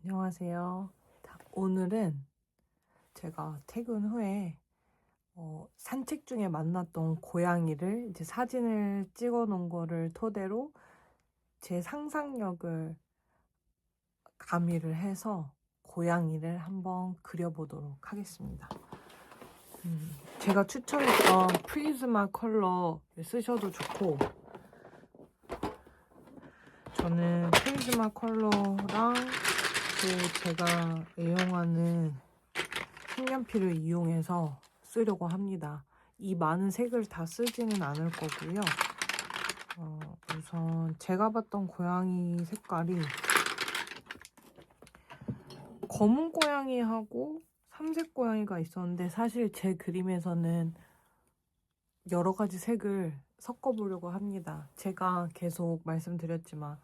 안녕하세요. 오늘은 제가 퇴근 후에 산책 중에 만났던 고양이를 이제 사진을 찍어 놓은 거를 토대로 제 상상력을 가미를 해서 고양이를 한번 그려보도록 하겠습니다. 제가 추천했던 프리즈마 컬러 쓰셔도 좋고, 저는 프리즈마 컬러랑 또 제가 애용하는 색연필을 이용해서 쓰려고 합니다. 이 많은 색을 다 쓰지는 않을 거고요. 우선 제가 봤던 고양이 색깔이 검은 고양이하고 삼색 고양이가 있었는데, 사실 제 그림에서는 여러 가지 색을 섞어보려고 합니다. 제가 계속 말씀드렸지만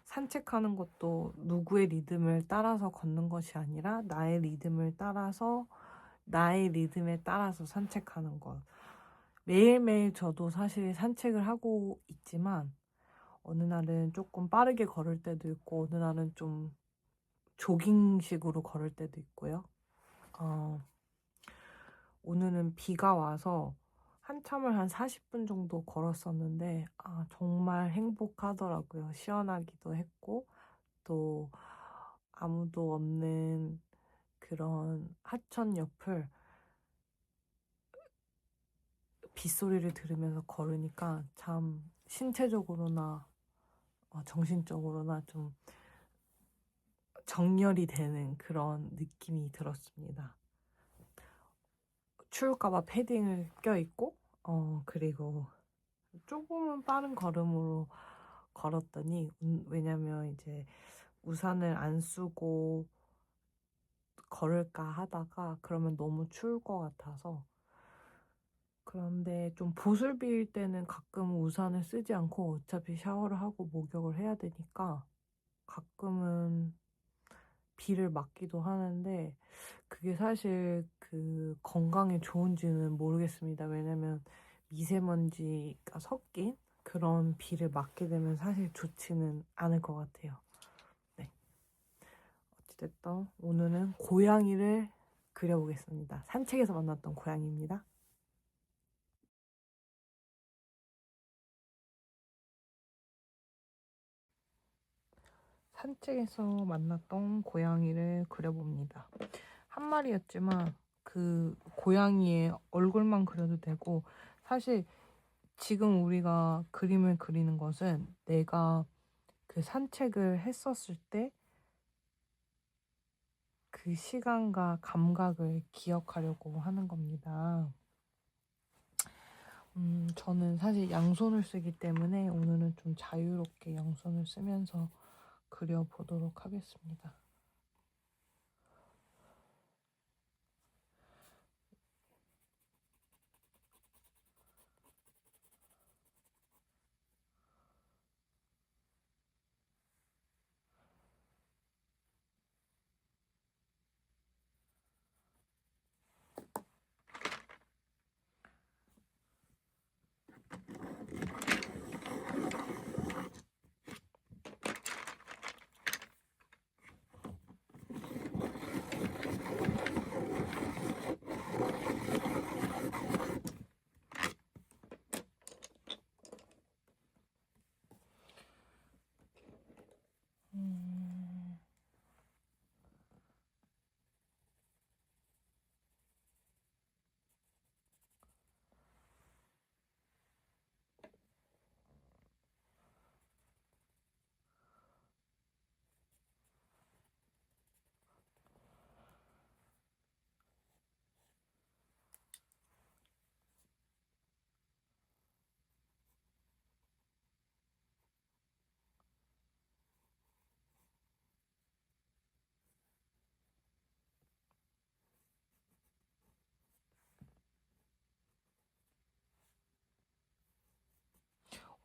산책하는 것도 누구의 리듬을 따라서 걷는 것이 아니라 나의 리듬에 따라서 산책하는 것. 매일매일 저도 사실 산책을 하고 있지만 어느 날은 조금 빠르게 걸을 때도 있고 어느 날은 좀 조깅식으로 걸을 때도 있고요. 오늘은 비가 와서 한참을 한 40분 정도 걸었었는데 정말 행복하더라고요. 시원하기도 했고 또 아무도 없는 그런 하천 옆을 빗소리를 들으면서 걸으니까 참 신체적으로나 정신적으로나 좀 정렬이 되는 그런 느낌이 들었습니다. 추울까봐 패딩을 껴입고 그리고 조금은 빠른 걸음으로 걸었더니 왜냐면 이제 우산을 안 쓰고 걸을까 하다가 그러면 너무 추울 것 같아서, 그런데 좀 보슬비일 때는 가끔 우산을 쓰지 않고 어차피 샤워를 하고 목욕을 해야 되니까 가끔은 비를 맞기도 하는데, 그게 사실 그 건강에 좋은지는 모르겠습니다. 왜냐면 미세먼지가 섞인 그런 비를 맞게 되면 사실 좋지는 않을 것 같아요. 네. 어찌됐든 오늘은 고양이를 그려보겠습니다. 산책에서 만났던 고양이입니다. 산책에서 만났던 고양이를 그려봅니다. 한 마리였지만 그 고양이의 얼굴만 그려도 되고, 사실 지금 우리가 그림을 그리는 것은 내가 그 산책을 했었을 때 그 시간과 감각을 기억하려고 하는 겁니다. 저는 사실 양손을 쓰기 때문에 오늘은 좀 자유롭게 양손을 쓰면서 그려보도록 하겠습니다.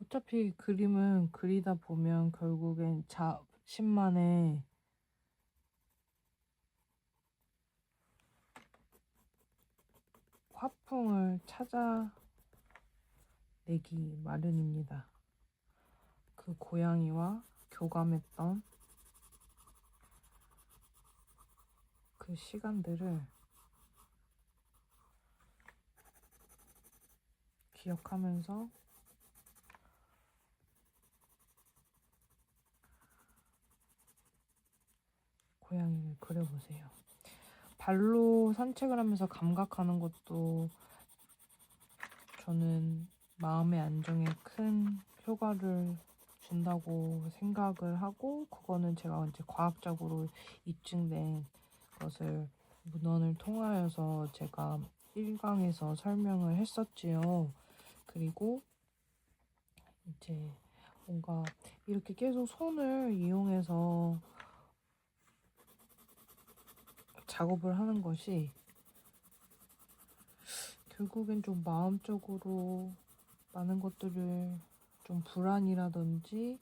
어차피 그림은 그리다 보면 결국엔 자신만의 화풍을 찾아내기 마련입니다. 그 고양이와 교감했던 그 시간들을 기억하면서 고양이를 그려보세요. 발로 산책을 하면서 감각하는 것도 저는 마음의 안정에 큰 효과를 준다고 생각을 하고, 그거는 제가 이제 과학적으로 입증된 것을 문헌을 통하여서 제가 1강에서 설명을 했었지요. 그리고 이제 뭔가 이렇게 계속 손을 이용해서 작업을 하는 것이 결국엔 좀 마음적으로 많은 것들을 좀 불안이라든지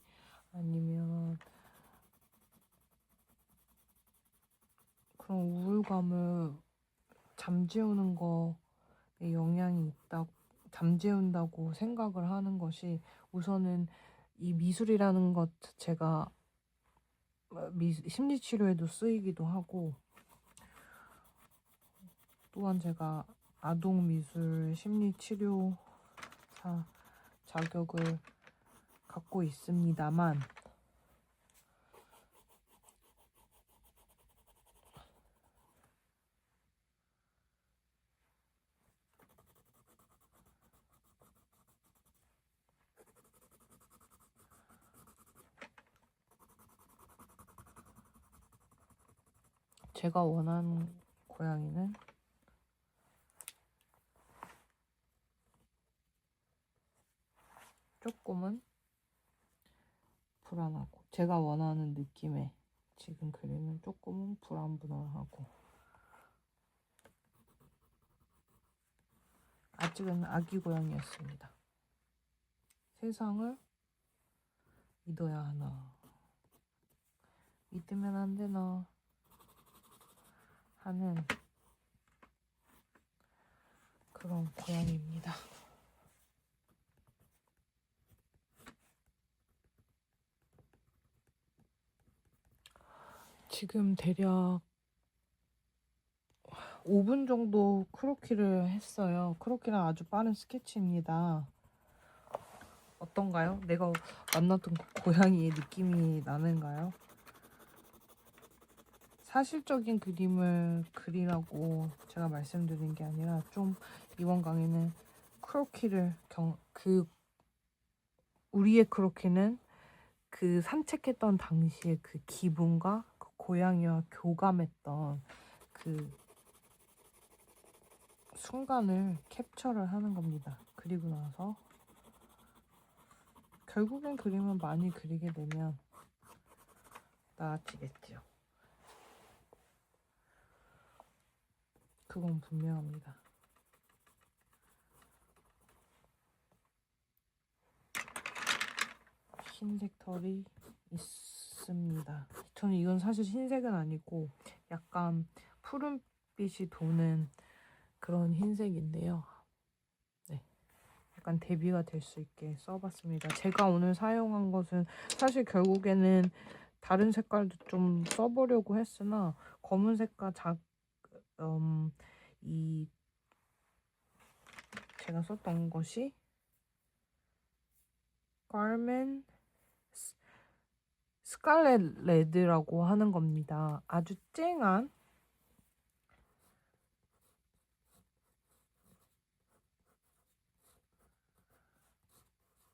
아니면 그런 우울감을 잠재우는 거에 영향이 있다, 잠재운다고 생각을 하는 것이, 우선은 이 미술이라는 것 자체가 심리치료에도 쓰이기도 하고, 또한 제가 아동미술 심리치료사 자격을 갖고 있습니다만, 제가 원하는 고양이는 조금은 불안하고, 제가 원하는 느낌의 지금 그림은 조금은 불안불안하고, 아직은 아기 고양이였습니다. 세상을 믿어야 하나, 믿으면 안 되나 하는 그런 고양이입니다. 지금 대략 5분 정도 크로키를 했어요. 크로키는 아주 빠른 스케치입니다. 어떤가요? 내가 만났던 고양이의 느낌이 나는가요? 사실적인 그림을 그리라고 제가 말씀드린 게 아니라, 좀 이번 강의는 크로키를 우리의 크로키는 그 산책했던 당시의 그 기분과 그 고양이와 교감했던 그 순간을 캡처를 하는 겁니다. 그리고 나서 결국엔 그림을 많이 그리게 되면 나아지겠죠. 그건 분명합니다. 흰색 털이 있습니다. 저는 이건 사실 흰색은 아니고 약간 푸른빛이 도는 그런 흰색인데요. 네, 약간 대비가 될 수 있게 써봤습니다. 제가 오늘 사용한 것은 사실 결국에는 다른 색깔도 좀 써보려고 했으나, 검은색과 이 제가 썼던 것이 깔멘 스칼렛 레드라고 하는 겁니다. 아주 쨍한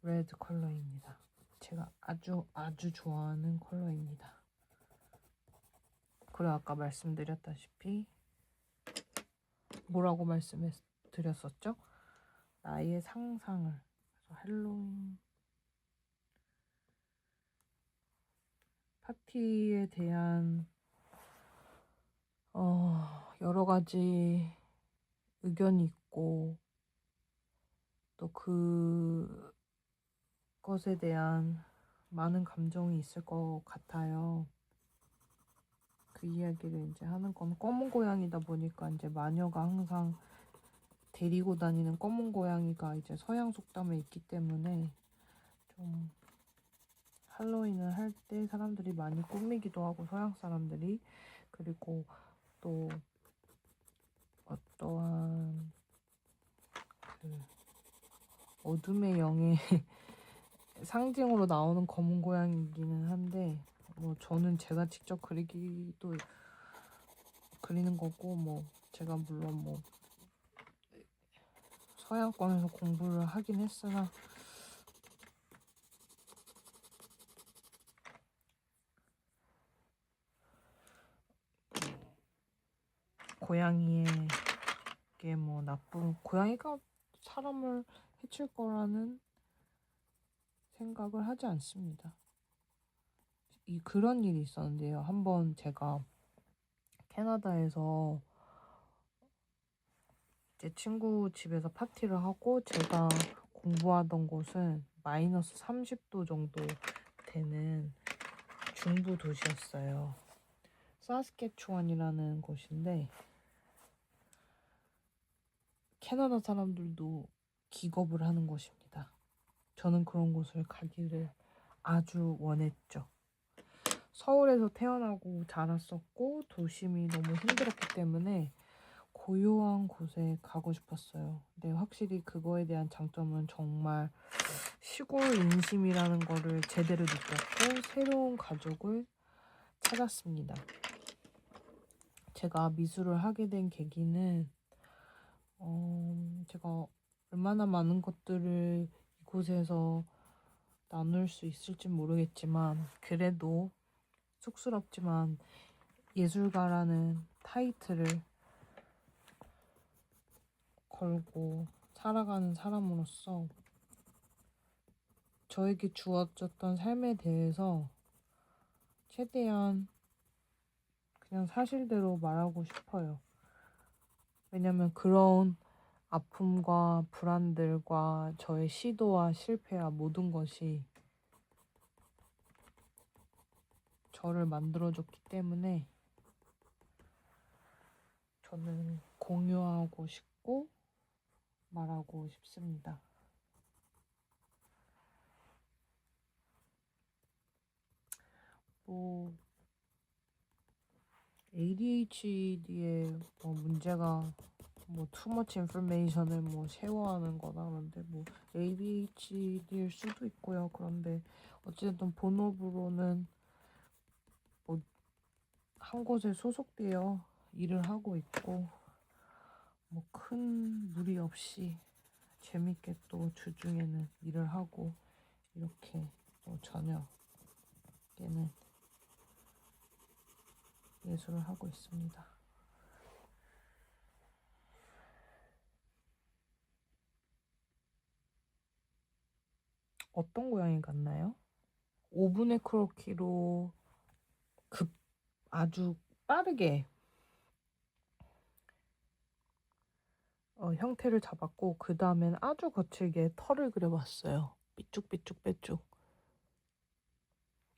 레드 컬러입니다. 제가 아주 좋아하는 컬러입니다. 그리고 아까 말씀드렸다시피 뭐라고 말씀드렸었죠? 나의 상상을. 그래서 할로윈 파티에 대한 여러 가지 의견이 있고, 또 그것에 대한 많은 감정이 있을 것 같아요. 그 이야기를 이제 하는 건, 검은 고양이다 보니까 이제 마녀가 항상 데리고 다니는 검은 고양이가 이제 서양 속담에 있기 때문에, 좀 할로윈을 할 때 사람들이 많이 꾸미기도 하고, 서양 사람들이. 그리고 또 어떠한 그 어둠의 영의 상징으로 나오는 검은 고양이기는 한데, 뭐 저는 제가 직접 그리기도 그리는 거고, 뭐 제가 물론 뭐 서양권에서 공부를 하긴 했으나 고양이에게 뭐 나쁜, 고양이가 사람을 해칠 거라는 생각을 하지 않습니다. 그런 일이 있었는데요. 한번 제가 캐나다에서 제 친구 집에서 파티를 하고, 제가 공부하던 곳은 마이너스 30도 정도 되는 중부 도시였어요. 사스케추완이라는 곳인데, 캐나다 사람들도 기겁을 하는 곳입니다. 저는 그런 곳을 가기를 아주 원했죠. 서울에서 태어나고 자랐었고 도심이 너무 힘들었기 때문에 고요한 곳에 가고 싶었어요. 근데 확실히 그거에 대한 장점은 정말 시골 인심이라는 거를 제대로 느꼈고 새로운 가족을 찾았습니다. 제가 미술을 하게 된 계기는 제가 얼마나 많은 것들을 이곳에서 나눌 수 있을지 모르겠지만, 그래도 쑥스럽지만 예술가라는 타이틀을 걸고 살아가는 사람으로서 저에게 주어졌던 삶에 대해서 최대한 그냥 사실대로 말하고 싶어요. 왜냐면 그런 아픔과 불안들과 저의 시도와 실패와 모든 것이 저를 만들어줬기 때문에 저는 공유하고 싶고 말하고 싶습니다. 뭐 ADHD의 뭐 문제가 뭐 too much information을 뭐 쉐어하는 거다 그런데, 뭐 ADHD일 수도 있고요. 그런데 어쨌든 본업으로는 뭐 한 곳에 소속되어 일을 하고 있고, 뭐 큰 무리 없이 재밌게 또 주중에는 일을 하고, 이렇게 또 저녁에는 예술을 하고 있습니다. 어떤 고양이 같나요? 오븐의 크로키로 아주 빠르게 형태를 잡았고, 그 다음엔 아주 거칠게 털을 그려봤어요. 삐쭉삐쭉 빼쭉.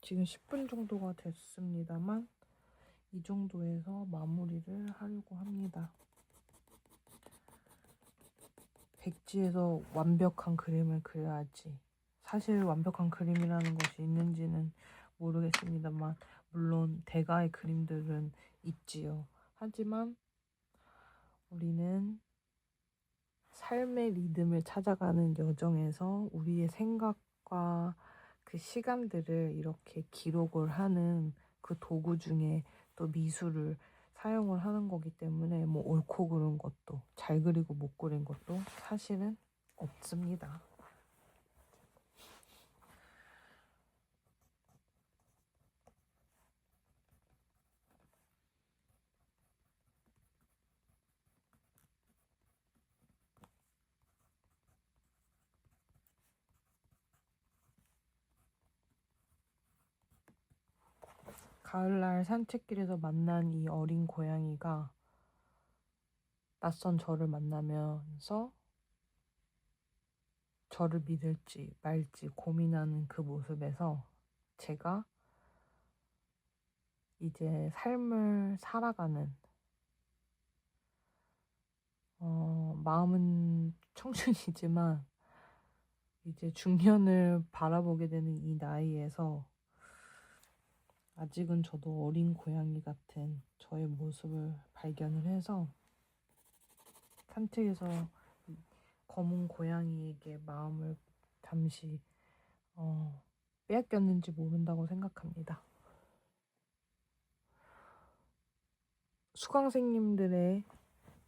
지금 10분 정도가 됐습니다만 이 정도에서 마무리를 하려고 합니다. 백지에서 완벽한 그림을 그려야지. 사실 완벽한 그림이라는 것이 있는지는 모르겠습니다만, 물론 대가의 그림들은 있지요. 하지만 우리는 삶의 리듬을 찾아가는 여정에서 우리의 생각과 그 시간들을 이렇게 기록을 하는 그 도구 중에 또 미술을 사용을 하는 거기 때문에, 뭐 옳고 그른 것도 잘 그리고 못 그린 것도 사실은 없습니다. 가을날 산책길에서 만난 이 어린 고양이가 낯선 저를 만나면서 저를 믿을지 말지 고민하는 그 모습에서 제가 이제 삶을 살아가는, 마음은 청춘이지만 이제 중년을 바라보게 되는 이 나이에서 아직은 저도 어린 고양이 같은 저의 모습을 발견을 해서 산책에서 검은 고양이에게 마음을 잠시 빼앗겼는지 모른다고 생각합니다. 수강생님들의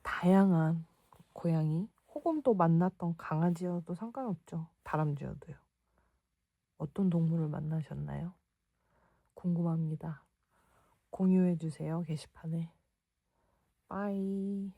다양한 고양이 혹은 또 만났던 강아지여도 상관없죠. 다람쥐여도요. 어떤 동물을 만나셨나요? 궁금합니다. 공유해주세요. 게시판에. 빠이.